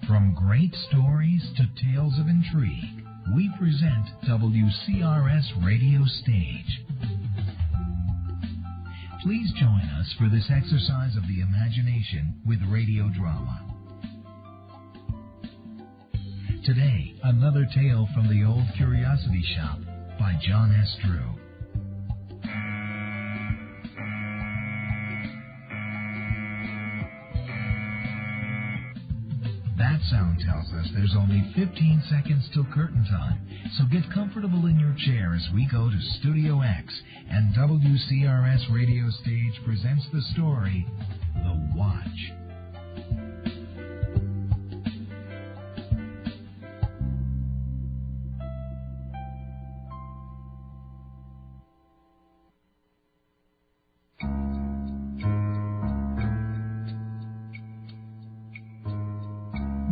From great stories to tales of intrigue, we present WCRS Radio Stage. Please join us for this exercise of the imagination with radio drama. Today, another tale from the Old Curiosity Shop by John S. Drew. That sound tells us there's only 15 seconds till curtain time, so get comfortable in your chair as we go to Studio X, and WCRS Radio Stage presents the story, The Watch.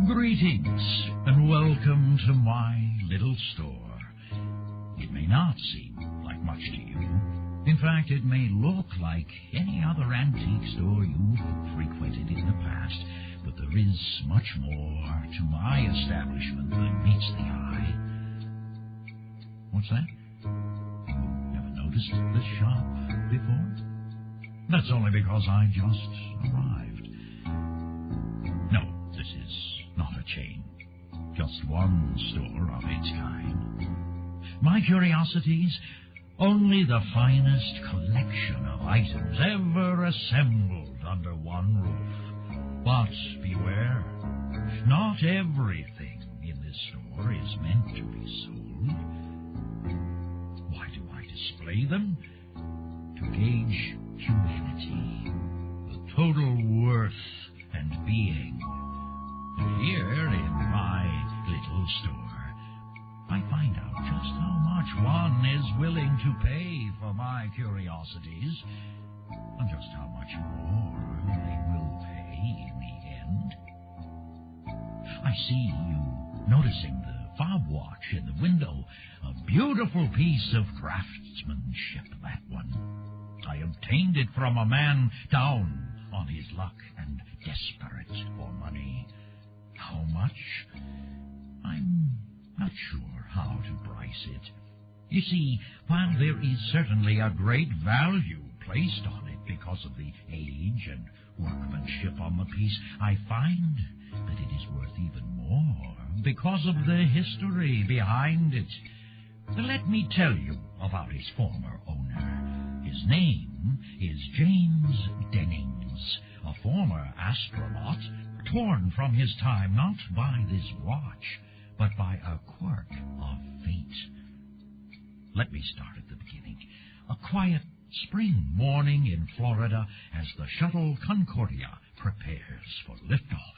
Greetings, and welcome to my little store. It may not seem like much to you. In fact, it may look like any other antique store you've frequented in the past, but there is much more to my establishment than meets the eye. What's that? You never noticed this shop before? That's only because I just arrived. No, this is not a chain, just one store of its kind. My curiosities, only the finest collection of items ever assembled under one roof. But beware, not everything in this store is meant to be sold. Why do I display them? To gauge humanity, the total worth and being. Here in my little store, I find out just how much one is willing to pay for my curiosities, and just how much more they will pay in the end. I see you noticing the fob watch in the window, a beautiful piece of craftsmanship, that one. I obtained it from a man down on his luck and desperate for money. How much? I'm not sure how to price it. You see, while there is certainly a great value placed on it because of the age and workmanship on the piece, I find that it is worth even more because of the history behind it. Let me tell you about its former owner. His name is James Dennings, a former astronaut, torn from his time not by this watch, but by a quirk of fate. Let me start at the beginning. A quiet spring morning in Florida as the shuttle Concordia prepares for liftoff.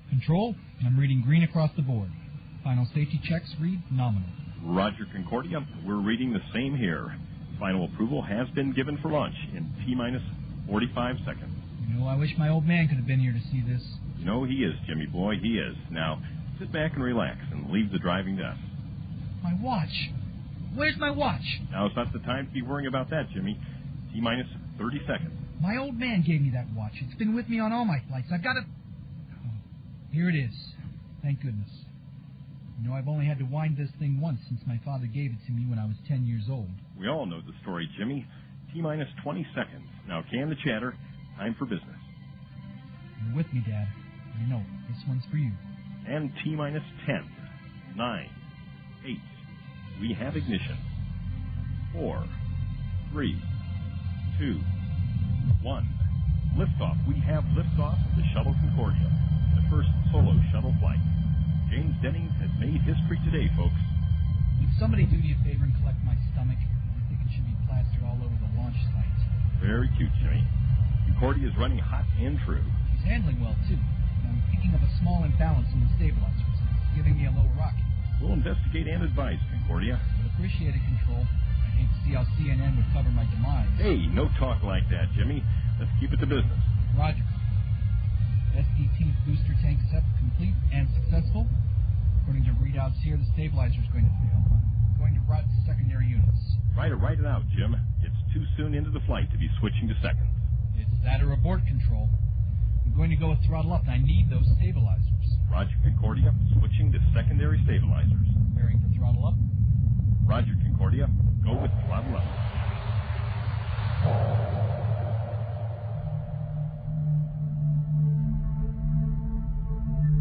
Control, I'm reading green across the board. Final safety checks read nominal. Roger, Concordia. We're reading the same here. Final approval has been given for launch in T-minus 45 seconds. You know, I wish my old man could have been here to see this. You know, he is, Jimmy boy, he is. Now, sit back and relax and leave the driving desk. My watch. Where's my watch? Now, it's not the time to be worrying about that, Jimmy. T-minus 30 seconds. My old man gave me that watch. It's been with me on all my flights. I've got it. Oh, here it is. Thank goodness. You know, I've only had to wind this thing once since my father gave it to me when I was 10 years old. We all know the story, Jimmy. T-minus 20 seconds. Now, can the chatter. Time for business. You're with me, Dad. I know. This one's for you. And T-minus 10, 9, 8. We have ignition. 4, 3, 2, 1. Liftoff. We have liftoff of the Shuttle Concordia, the first solo shuttle flight. James Dennings has made history today, folks. Would somebody do me a favor and collect my stomach? I think it should be plastered all over the launch site. Very cute, Jimmy. Concordia is running hot and true. She's handling well, too. I'm thinking of a small imbalance in the stabilizers. It's giving me a little rocky. We'll investigate and advise, Concordia. I'd appreciate it, Control. I hate to see how CNN would cover my demise. Hey, no talk like that, Jimmy. Let's keep it to business. Roger. SDT booster tank set complete and successful. According to readouts here, the stabilizer is going to fail. Going to route to secondary units. Write it out, Jim. It's too soon into the flight to be switching to seconds. It's that or abort, Control. I'm going to go with throttle up, and I need those stabilizers. Roger, Concordia. Switching to secondary stabilizers. Preparing for throttle up. Roger, Concordia. Go with throttle up.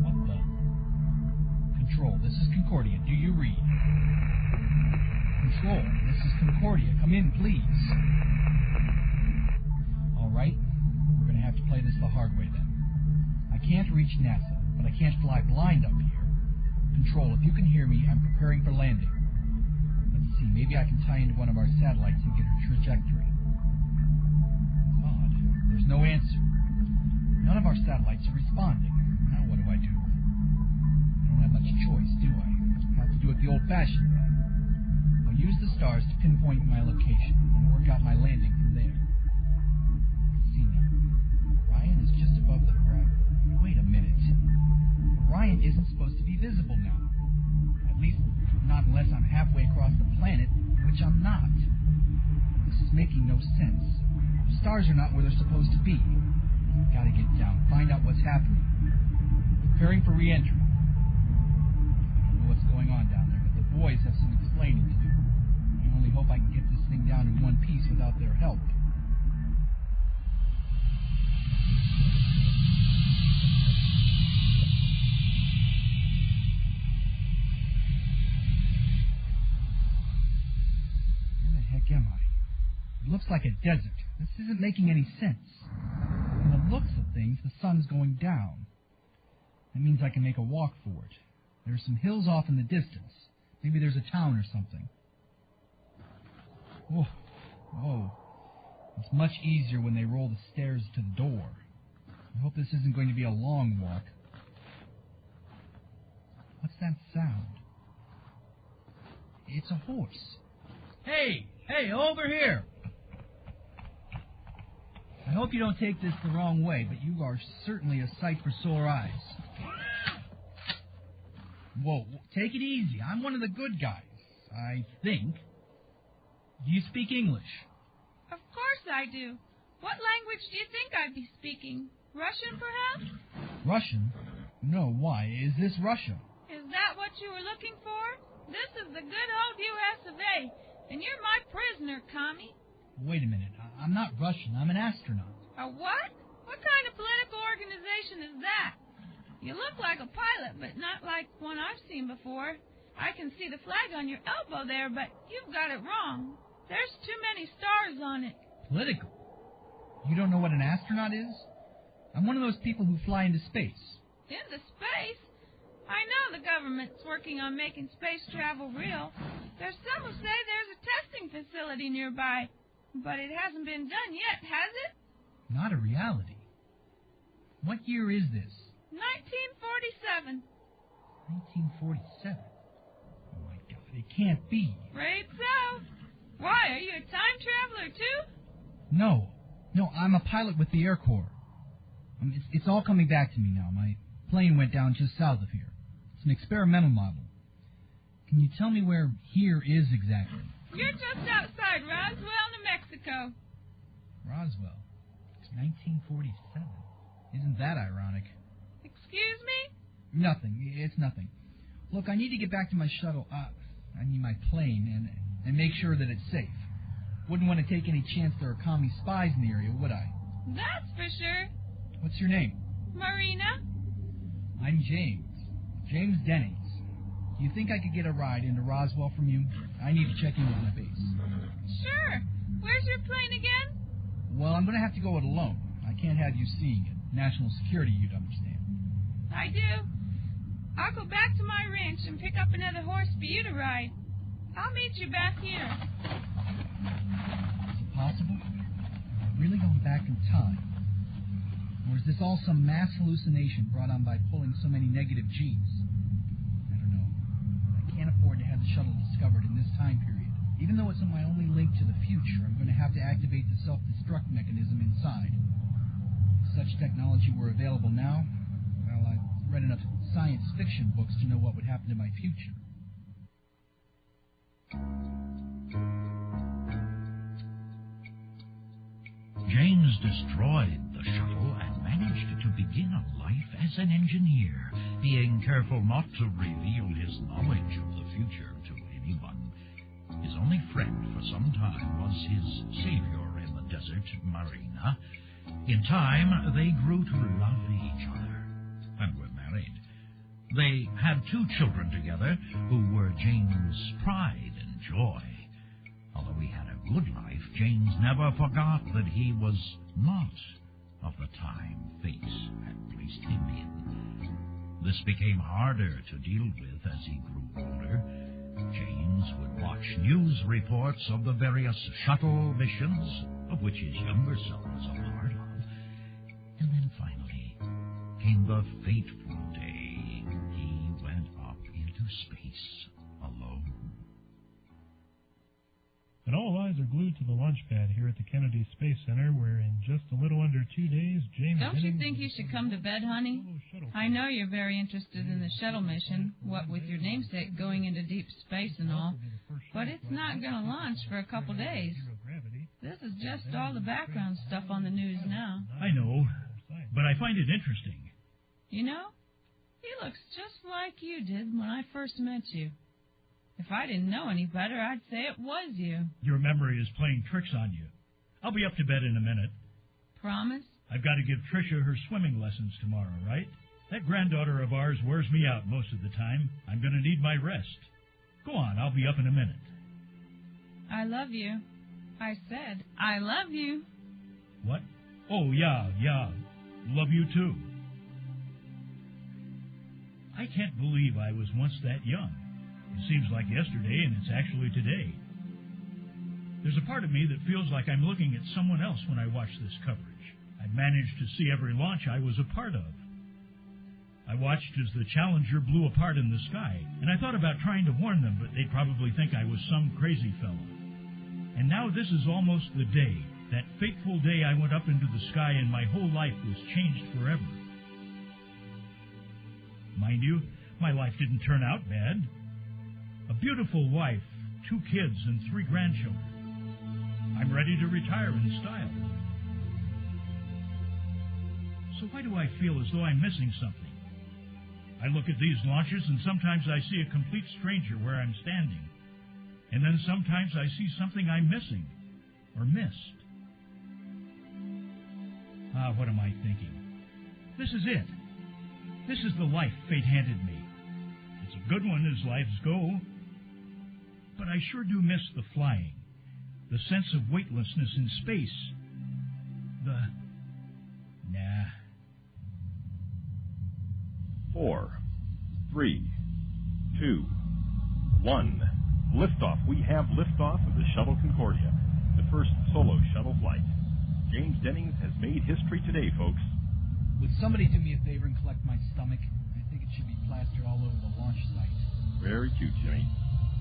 What the? Control, this is Concordia. Do you read? Control, this is Concordia. Come in, please. All right. We're going to have to play this the hard way, then. I can't reach NASA, but I can't fly blind up here. Control, if you can hear me, I'm preparing for landing. Let's see, maybe I can tie into one of our satellites and get a trajectory. Odd. There's no answer. None of our satellites are responding. Now what do I do? I don't have much choice, do I? I'll have to do it the old-fashioned way. I'll use the stars to pinpoint my location and work out my landing from there. Let's see now. Orion is just above the horizon. Wait a minute. Orion isn't supposed to be visible now. At least not unless I'm halfway across the planet, which I'm not. This is making no sense. The stars are not where they're supposed to be. Gotta get down, find out what's happening. Preparing for re-entry. I don't know what's going on down there, but the boys have some explaining to do. I only hope I can get this thing down in one piece without their help. Am I? It looks like a desert. This isn't making any sense. From the looks of things, the sun's going down. That means I can make a walk for it. There are some hills off in the distance. Maybe there's a town or something. Whoa. Whoa. It's much easier when they roll the stairs to the door. I hope this isn't going to be a long walk. What's that sound? It's a horse. Hey! Hey, over here! I hope you don't take this the wrong way, but you are certainly a sight for sore eyes. Whoa, take it easy. I'm one of the good guys, I think. Do you speak English? Of course I do. What language do you think I'd be speaking? Russian, perhaps? Russian? No, why? Is this Russia? Is that what you were looking for? This is the good old U.S. of A., and you're my prisoner, Commie. Wait a minute. I'm not Russian. I'm an astronaut. A what? What kind of political organization is that? You look like a pilot, but not like one I've seen before. I can see the flag on your elbow there, but you've got it wrong. There's too many stars on it. Political? You don't know what an astronaut is? I'm one of those people who fly into space. Into space? I know the government's working on making space travel real. There's some who say there's a testing facility nearby, but it hasn't been done yet, has it? Not a reality. What year is this? 1947. 1947? Oh, my God, it can't be. Right so. Why, are you a time traveler, too? No, I'm a pilot with the Air Corps. It's all coming back to me now. My plane went down just south of here. It's an experimental model. Can you tell me where here is exactly? You're just outside Roswell, New Mexico. Roswell? It's 1947. Isn't that ironic? Excuse me? Nothing. It's nothing. Look, I need to get back to my shuttle. My plane, and make sure that it's safe. Wouldn't want to take any chance there are commie spies in the area, would I? That's for sure. What's your name? Marina. I'm James. James Dennings. Do you think I could get a ride into Roswell from you? I need to check in with my base. Sure. Where's your plane again? Well, I'm going to have to go it alone. I can't have you seeing it. National security, you'd understand. I do. I'll go back to my ranch and pick up another horse for you to ride. I'll meet you back here. Is it possible? Am I really going back in time? Or is this all some mass hallucination brought on by pulling so many negative G's? I don't know. I can't afford to have the shuttle discovered in this time period. Even though it's my only link to the future, I'm going to have to activate the self-destruct mechanism inside. If such technology were available now, well, I've read enough science fiction books to know what would happen to my future. James destroyed the shuttle and managed to be an engineer, being careful not to reveal his knowledge of the future to anyone. His only friend for some time was his savior in the desert, Marina. In time, they grew to love each other and were married. They had 2 children together who were Jane's pride and joy. Although he had a good life, James never forgot that he was not of the time fate had placed him in. This became harder to deal with as he grew older. James would watch news reports of the various shuttle missions, of which his younger self was a part of. And then finally came the fateful day he went up into space alone. And all eyes are glued to the launch pad here at the Kennedy Space Center, where in just a little under 2 days, James... Don't you think you should come to bed, honey? I know you're very interested in the shuttle mission, what with your namesake going into deep space and all, but it's not going to launch for a couple days. This is just all the background stuff on the news now. I know, but I find it interesting. You know, he looks just like you did when I first met you. If I didn't know any better, I'd say it was you. Your memory is playing tricks on you. I'll be up to bed in a minute. Promise? I've got to give Tricia her swimming lessons tomorrow, right? That granddaughter of ours wears me out most of the time. I'm going to need my rest. Go on, I'll be up in a minute. I love you. I said, I love you. What? Oh, yeah. Love you, too. I can't believe I was once that young. It seems like yesterday, and it's actually today. There's a part of me that feels like I'm looking at someone else when I watch this coverage. I've managed to see every launch I was a part of. I watched as the Challenger blew apart in the sky, and I thought about trying to warn them, but they'd probably think I was some crazy fellow. And now this is almost the day, that fateful day I went up into the sky and my whole life was changed forever. Mind you, my life didn't turn out bad. A beautiful wife, 2 kids, and 3 grandchildren. I'm ready to retire in style. So why do I feel as though I'm missing something? I look at these launches and sometimes I see a complete stranger where I'm standing. And then sometimes I see something I'm missing or missed. What am I thinking? This is it. This is the life fate handed me. It's a good one as lives go. But I sure do miss the flying, the sense of weightlessness in space, Nah. 4, 3, 2, 1. Liftoff. We have liftoff of the Shuttle Concordia, the first solo shuttle flight. James Dennings has made history today, folks. Would somebody do me a favor and collect my stomach? I think it should be plastered all over the launch site. Very cute, Jimmy.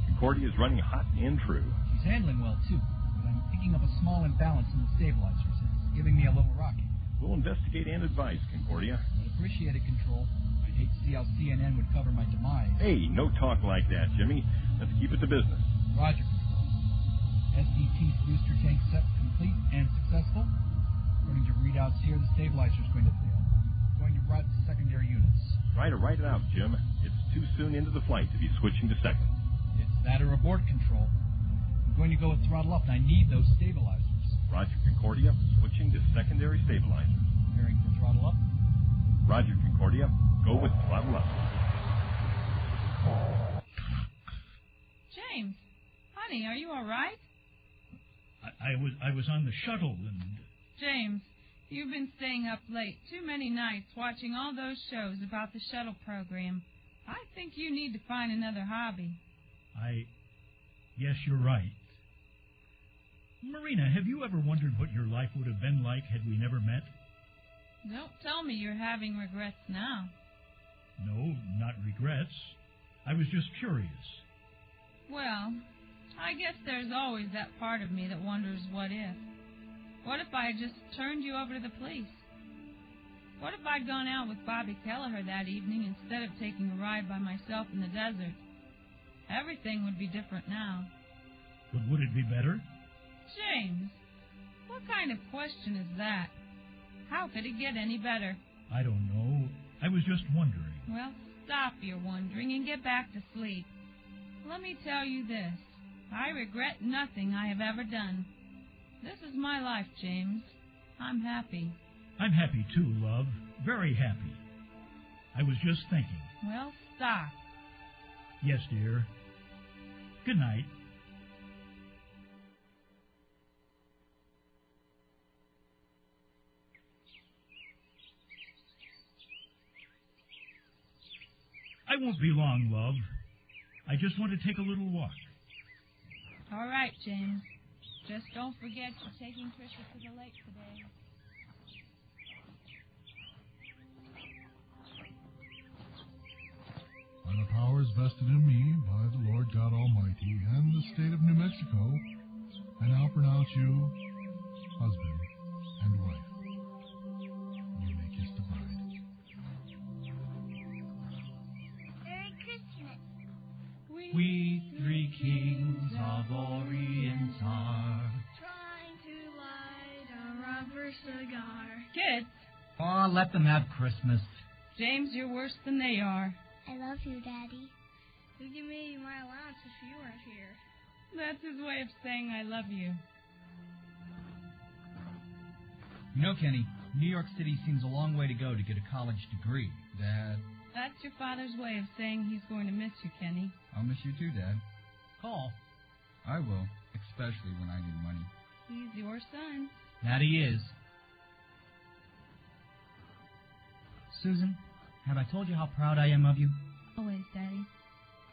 Concordia is running hot and true. She's handling well, too, but I'm picking up a small imbalance in the stabilizers. It's giving me a little rocky. We'll investigate and advise, Concordia. I'd appreciate it, Control. I'd hate to see how CNN would cover my demise. Hey, no talk like that, Jimmy. Let's keep it to business. Roger, Control. SDT's booster tank set complete and successful. According to readouts here, the stabilizer's going to fail. Going to route to secondary units. Try to write it out, Jim. It's too soon into the flight to be switching to second. It's that or abort, Control. I'm going to go with throttle up, and I need those stabilizers. Roger, Concordia. Switching to secondary stabilizers. Preparing for throttle up. Roger, Concordia. Go with throttle up. James, honey, are you all right? I was on the shuttle and... James, you've been staying up late too many nights watching all those shows about the shuttle program. I think you need to find another hobby. Yes, you're right. Marina, have you ever wondered what your life would have been like had we never met? Don't tell me you're having regrets now. No, not regrets. I was just curious. Well, I guess there's always that part of me that wonders what if. What if I had just turned you over to the police? What if I'd gone out with Bobby Kelleher that evening instead of taking a ride by myself in the desert? Everything would be different now. But would it be better? James, what kind of question is that? How could it get any better? I don't know. I was just wondering. Well, stop your wondering and get back to sleep. Let me tell you this. I regret nothing I have ever done. This is my life, James. I'm happy. I'm happy too, love. Very happy. I was just thinking. Well, stop. Yes, dear. Good night. I won't be long, love. I just want to take a little walk. All right, James. Just don't forget you're taking Tricia to the lake today. By the powers vested in me by the Lord God Almighty and the state of New Mexico, I now pronounce you husband and wife. You may kiss the bride. Merry Christmas. We three kings of Orient are Trying to light a rubber cigar. Kids, Oh, let them have Christmas. James, you're worse than they are. I love you, Daddy. You give me my allowance if you weren't here. That's his way of saying I love you. You know, Kenny, New York City seems a long way to go to get a college degree. Dad. That's your father's way of saying he's going to miss you, Kenny. I'll miss you too, Dad. Call. I will, especially when I need money. He's your son. That he is. Susan, have I told you how proud I am of you? Always, Daddy.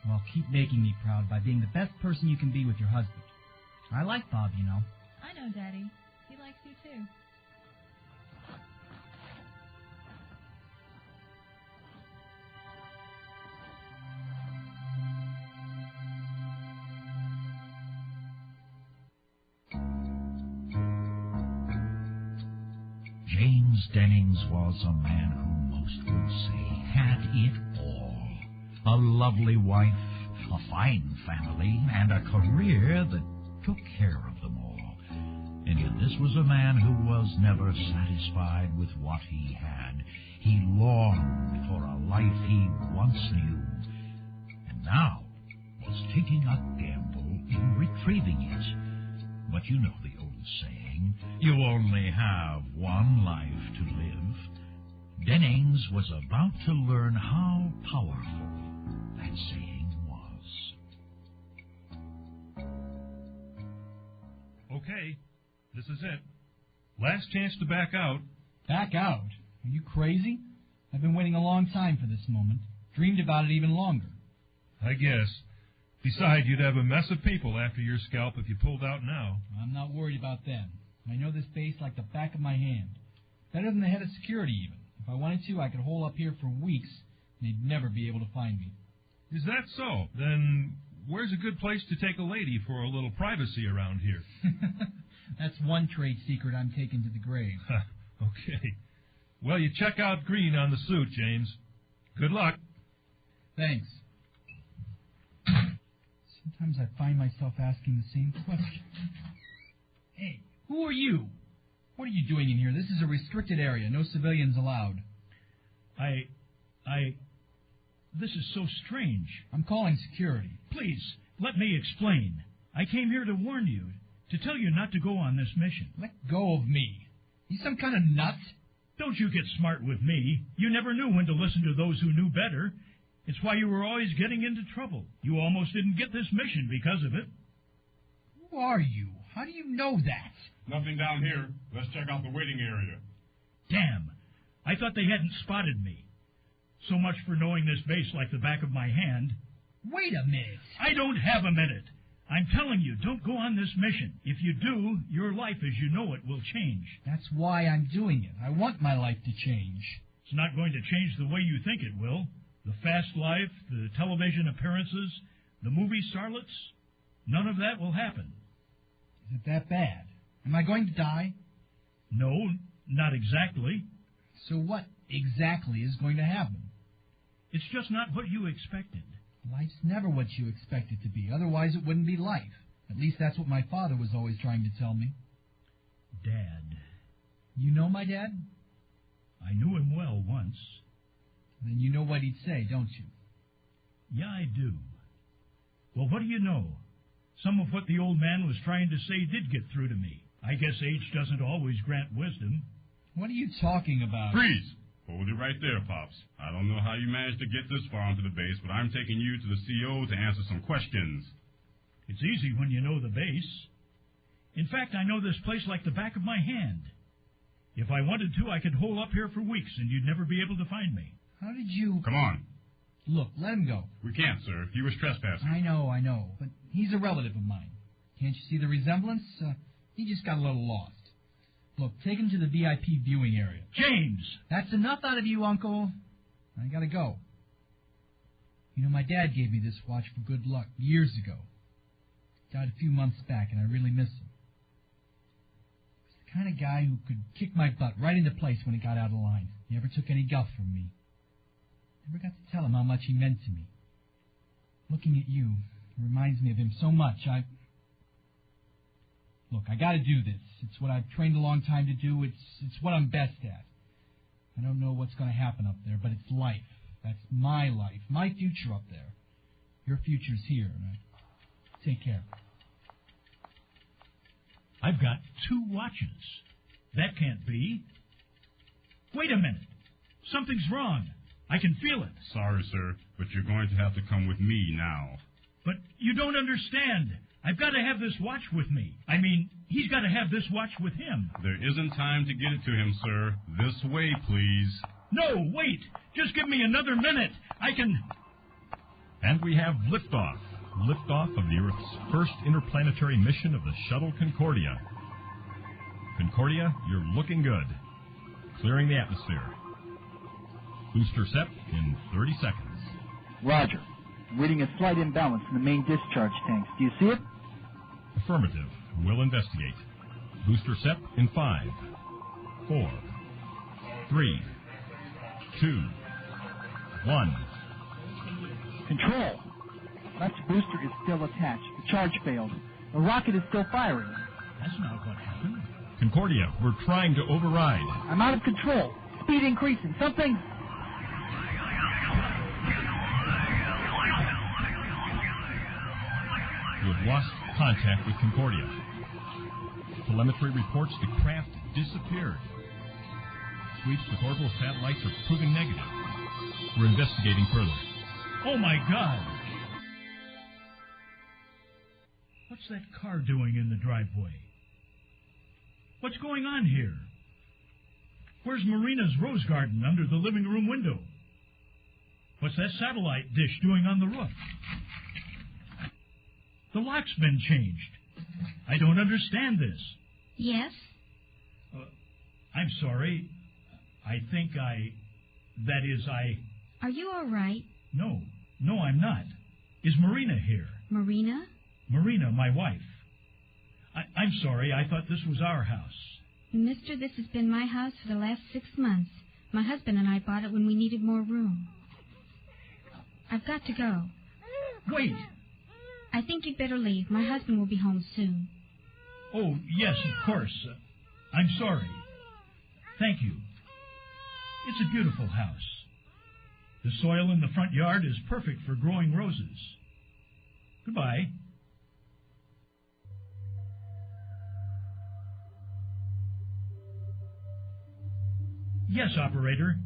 Well, keep making me proud by being the best person you can be with your husband. I like Bob, you know. I know, Daddy. He likes you, too. James Dennings was a man who most would say had it all. A lovely wife, a fine family, and a career that took care of them all. And yet this was a man who was never satisfied with what he had. He longed for a life he once knew, and now was taking a gamble in retrieving it. But you know the old saying, you only have one life to live. Dennings was about to learn how powerful that saying was. Okay, this is it. Last chance to back out. Back out? Are you crazy? I've been waiting a long time for this moment. Dreamed about it even longer. I guess. Besides, you'd have a mess of people after your scalp if you pulled out now. I'm not worried about them. I know this base like the back of my hand. Better than the head of security, even. If I wanted to, I could hole up here for weeks, and they'd never be able to find me. Is that so? Then where's a good place to take a lady for a little privacy around here? That's one trade secret I'm taking to the grave. Okay. Well, you check out green on the suit, James. Good luck. Thanks. Sometimes I find myself asking the same question. Hey, who are you? What are you doing in here? This is a restricted area. No civilians allowed. This is so strange. I'm calling security. Please, let me explain. I came here to warn you, to tell you not to go on this mission. Let go of me. You some kind of nut? Don't you get smart with me. You never knew when to listen to those who knew better. It's why you were always getting into trouble. You almost didn't get this mission because of it. Who are you? How do you know that? Nothing down here. Let's check out the waiting area. Damn. I thought they hadn't spotted me. So much for knowing this base like the back of my hand. Wait a minute. I don't have a minute. I'm telling you, don't go on this mission. If you do, your life as you know it will change. That's why I'm doing it. I want my life to change. It's not going to change the way you think it will. The fast life, the television appearances, the movie starlets, none of that will happen. Is it that bad? Am I going to die? No, not exactly. So what exactly is going to happen? It's just not what you expected. Life's never what you expect it to be. Otherwise, it wouldn't be life. At least that's what my father was always trying to tell me. Dad. You know my dad? I knew him well once. Then you know what he'd say, don't you? Yeah, I do. Well, what do you know? Some of what the old man was trying to say did get through to me. I guess age doesn't always grant wisdom. What are you talking about? Freeze! Hold it right there, Pops. I don't know how you managed to get this far onto the base, but I'm taking you to the CO to answer some questions. It's easy when you know the base. In fact, I know this place like the back of my hand. If I wanted to, I could hole up here for weeks and you'd never be able to find me. How did you... Come on. Look, let him go. We can't, sir. He was trespassing. I know, but he's a relative of mine. Can't you see the resemblance? He just got a little lost. Look, take him to the VIP viewing area. James! That's enough out of you, Uncle. I gotta go. You know, my dad gave me this watch for good luck years ago. Died a few months back, and I really miss him. He was the kind of guy who could kick my butt right into place when it got out of line. He never took any guff from me. Never got to tell him how much he meant to me. Looking at you reminds me of him so much. Look, I gotta do this. It's what I've trained a long time to do. It's what I'm best at. I don't know what's going to happen up there, but it's life. That's my life, my future up there. Your future's here, and take care. I've got 2 watches. That can't be. Wait a minute. Something's wrong. I can feel it. Sorry, sir, but you're going to have to come with me now. But you don't understand. I've got to have this watch with me. I mean, he's got to have this watch with him. There isn't time to get it to him, sir. This way, please. No, wait. Just give me another minute. I can... And we have liftoff. Liftoff of the Earth's first interplanetary mission of the Shuttle Concordia. Concordia, you're looking good. Clearing the atmosphere. Booster set in 30 seconds. Roger. I'm reading a slight imbalance in the main discharge tanks. Do you see it? Affirmative. We'll investigate. Booster set in 5, 4, 3, 2, 1. Control. Left booster is still attached. The charge failed. The rocket is still firing. That's not what happened. Concordia, we're trying to override. I'm out of control. Speed increasing. Something... We've lost contact with Concordia. Telemetry reports the craft disappeared. Sweeps with orbital satellites are proving negative. We're investigating further. Oh, my God. What's that car doing in the driveway? What's going on here? Where's Marina's rose garden under the living room window? What's that satellite dish doing on the roof? The lock's been changed. I don't understand this. Yes? I'm sorry. Are you all right? No, I'm not. Is Marina here? Marina? Marina, my wife. I'm sorry. I thought this was our house. Mister, this has been my house for the last 6 months. My husband and I bought it when we needed more room. I've got to go. Wait. I think you'd better leave. My husband will be home soon. Oh, yes, of course. I'm sorry. Thank you. It's a beautiful house. The soil in the front yard is perfect for growing roses. Goodbye. Yes, operator.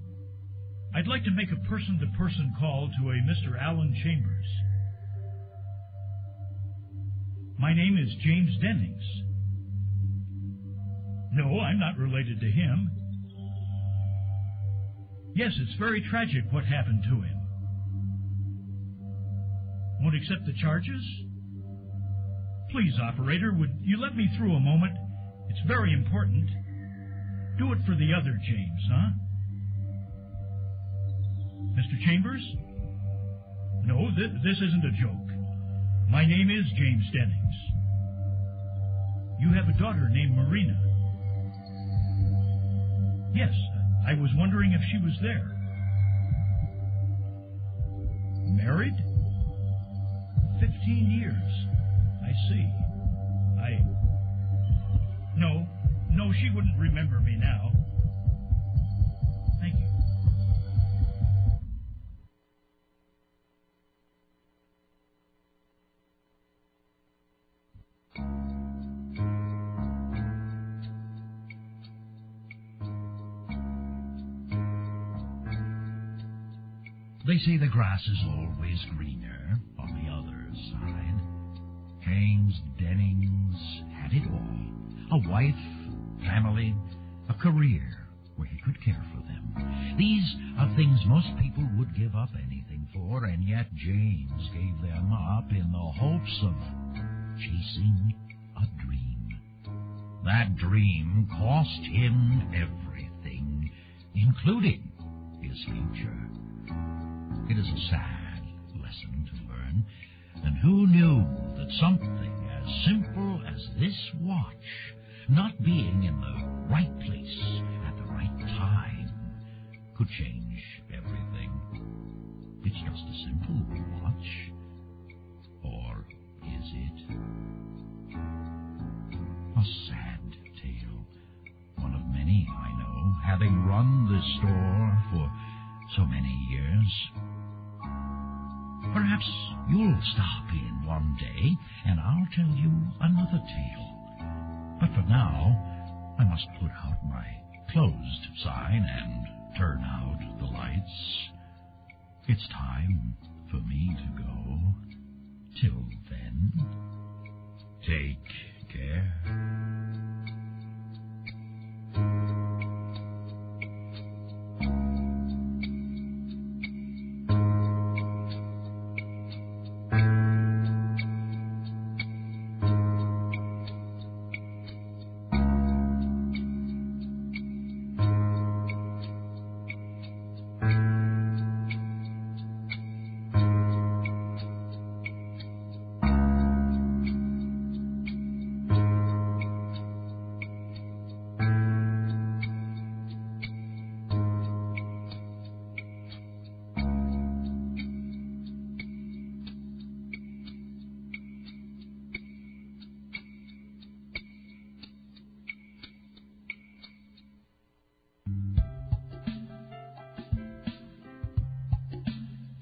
I'd like to make a person-to-person call to a Mr. Alan Chambers. My name is James Dennings. No, I'm not related to him. Yes, it's very tragic what happened to him. Won't accept the charges? Please, operator, would you let me through a moment? It's very important. Do it for the other James, huh? Mr. Chambers? No, this isn't a joke. My name is James Dennings. You have a daughter named Marina. Yes, I was wondering if she was there. Married? 15 years. I see. No, she wouldn't remember me now. Thank you. They say the grass is always greener on the other side. James Dennings had it all. A wife, family, a career where he could care for them. These are things most people would give up anything for, and yet James gave them up in the hopes of chasing a dream. That dream cost him everything, including his future. It is a sad lesson to learn, and who knew that something as simple as this watch, not being in the right place at the right time, could change everything. It's just a simple watch. Or is it? A sad tale. One of many, I know, having run this store for so many years. Perhaps you'll stop in one day, and I'll tell you another tale. But for now, I must put out my closed sign and turn out the lights. It's time for me to go. Till then, take care.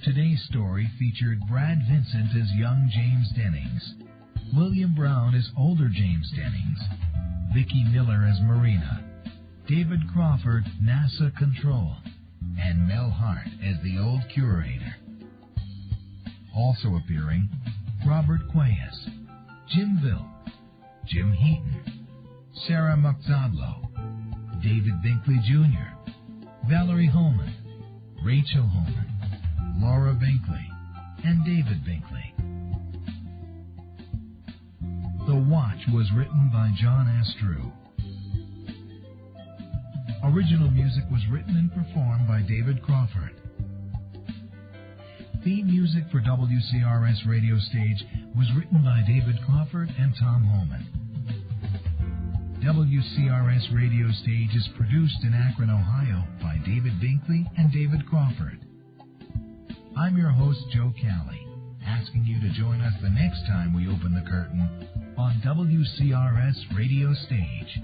Today's story featured Brad Vincent as young James Dennings, William Brown as older James Dennings, Vicki Miller as Marina, David Crawford, NASA Control, and Mel Hart as the old curator. Also appearing, Robert Quayes, Jim Vilk, Jim Heaton, Sarah Muxadlo, David Binkley Jr., Valerie Holman, Rachel Holman, Laura Binkley, and David Binkley. The Watch was written by John Astrew. Original music was written and performed by David Crawford. Theme music for WCRS Radio Stage was written by David Crawford and Tom Holman. WCRS Radio Stage is produced in Akron, Ohio by David Binkley and David Crawford. I'm your host, Joe Calley, asking you to join us the next time we open the curtain on WCRS Radio Stage.